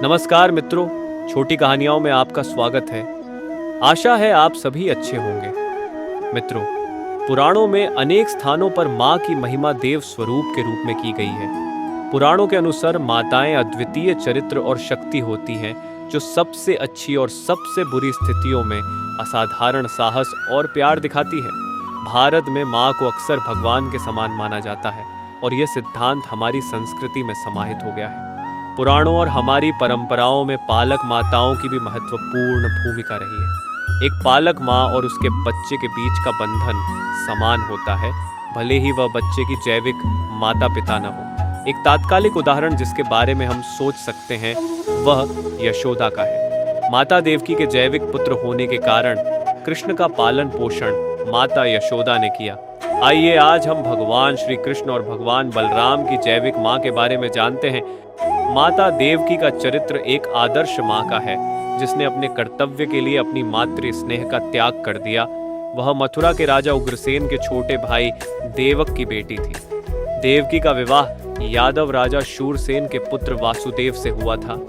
नमस्कार मित्रों, छोटी कहानियों में आपका स्वागत है। आशा है आप सभी अच्छे होंगे। मित्रों, पुराणों में अनेक स्थानों पर माँ की महिमा देव स्वरूप के रूप में की गई है। पुराणों के अनुसार माताएं अद्वितीय चरित्र और शक्ति होती हैं, जो सबसे अच्छी और सबसे बुरी स्थितियों में असाधारण साहस और प्यार दिखाती है। भारत में माँ को अक्सर भगवान के समान माना जाता है और यह सिद्धांत हमारी संस्कृति में समाहित हो गया है। पुराणों और हमारी परंपराओं में पालक माताओं की भी महत्वपूर्ण भूमिका रही है। एक पालक माँ और उसके बच्चे के बीच का बंधन समान होता है, भले ही वह बच्चे की जैविक माता पिता न हो। एक तात्कालिक उदाहरण जिसके बारे में हम सोच सकते हैं वह यशोदा का है। माता देवकी के जैविक पुत्र होने के कारण कृष्ण का पालन पोषण माता यशोदा ने किया। आइए आज हम भगवान श्री कृष्ण और भगवान बलराम की जैविक माँ के बारे में जानते हैं। माता देवकी का चरित्र एक आदर्श माँ का है, जिसने अपने कर्तव्य के लिए अपनी मातृ स्नेह का त्याग कर दिया। वह मथुरा के राजा उग्रसेन के छोटे भाई देवक की बेटी थी। देवकी का विवाह यादव राजा शूरसेन के पुत्र वासुदेव से हुआ था।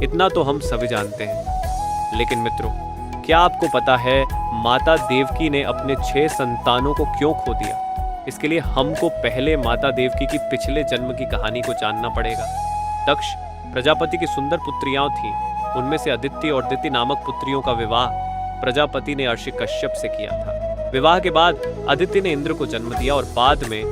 इतना तो हम सभी जानते हैं। लेकिन मित्रों, क्या आपको पता है माता देवकी ने अपने 6 संतानों को क्यों खो दिया? इसके लिए हमको पहले माता देवकी की पिछले जन्म की कहानी को जानना पड़ेगा। दक्ष प्रजापति की सुंदर पुत्रियां थीं। उनमें से अदिति और दिति नामक पुत्रियों का विवाह प्रजापति ने अर्षि कश्यप से किया था। विवाह के बाद अदिति ने इंद्र को जन्म दिया और बाद में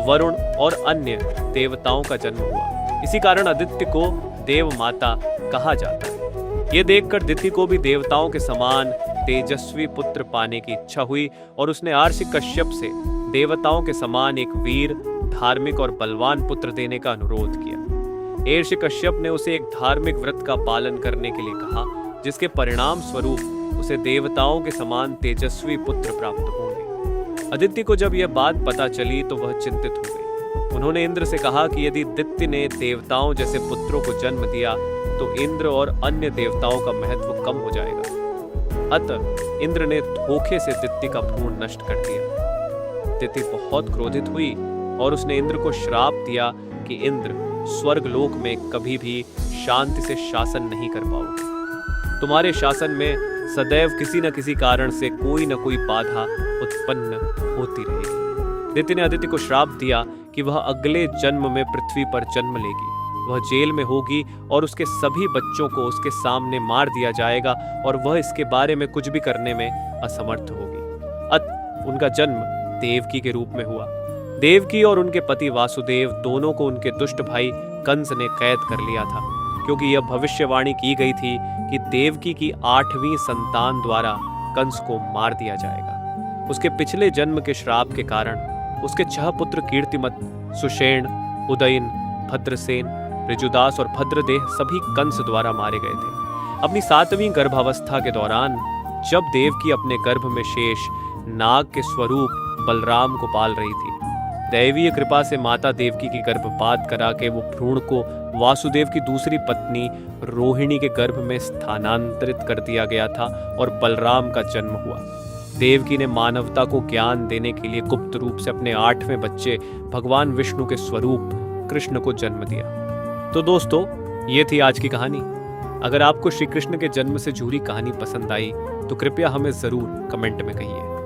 वरुण और अन्य देवताओं का जन्म हुआ। इसी कारण अदिति को देव माता कहा जाता है। ये देखकर दिति को भी देवताओं के समान तेजस्वी पुत्र पाने की इच्छा हुई और उसने अर्षि कश्यप से देवताओं के समान एक वीर, धार्मिक और बलवान पुत्र देने का अनुरोध किया। अर्षि कश्यप ने उसे एक धार्मिक व्रत का पालन करने के लिए कहा, जिसके परिणाम स्वरूप उसे देवताओं के समान तेजस्वी पुत्र प्राप्त होंगे। अदिति को जब यह बात पता चली तो वह चिंतित हो गई। उन्होंने इंद्र से कहा कि यदि दिति ने देवताओं जैसे पुत्रों को जन्म दिया तो इंद्र और अन्य देवताओं का महत्व कम हो जाएगा। अतः इंद्र ने धोखे से दिति का भ्रूण नष्ट कर दिया। दिति बहुत क्रोधित हुई और उसने इंद्र को श्राप दिया कि इंद्र स्वर्ग लोक में कभी भी शांति से शासन नहीं कर पाओगे। तुम्हारे शासन में सदैव किसी न किसी कारण से कोई न कोई बाधा उत्पन्न होती रहेगी। दिति ने अदिति को श्राप दिया कि वह अगले जन्म में पृथ्वी पर जन्म लेगी। वह जेल में होगी और उसके सभी बच्चों को उसके सामने मार दिया जाएगा और वह इसके बारे में कुछ भी करने में असमर्थ होगी। अतः उनका जन्म देवकी के रूप में हुआ। देवकी और उनके पति वासुदेव दोनों को उनके दुष्ट भाई कंस ने कैद कर लिया था, क्योंकि यह भविष्यवाणी की गई थी कि देवकी की 8वीं संतान द्वारा कंस को मार दिया जाएगा। उसके पिछले जन्म के श्राप के कारण उसके 6 पुत्र कीर्तिमत, सुषेण, उदयन, भद्रसेन, ऋजुदास और भद्रदेह सभी कंस द्वारा मारे गए थे। अपनी 7वीं गर्भावस्था के दौरान जब देवकी अपने गर्भ में शेष नाग के स्वरूप बलराम को पाल रही थी, दैवीय कृपा से माता देवकी की गर्भपात करा के वो भ्रूण को वासुदेव की दूसरी पत्नी रोहिणी के गर्भ में स्थानांतरित कर दिया गया था और बलराम का जन्म हुआ। देवकी ने मानवता को ज्ञान देने के लिए गुप्त रूप से अपने 8वें बच्चे भगवान विष्णु के स्वरूप कृष्ण को जन्म दिया। तो दोस्तों, ये थी आज की कहानी। अगर आपको श्री कृष्ण के जन्म से जुड़ी कहानी पसंद आई तो कृपया हमें जरूर कमेंट में कहिए।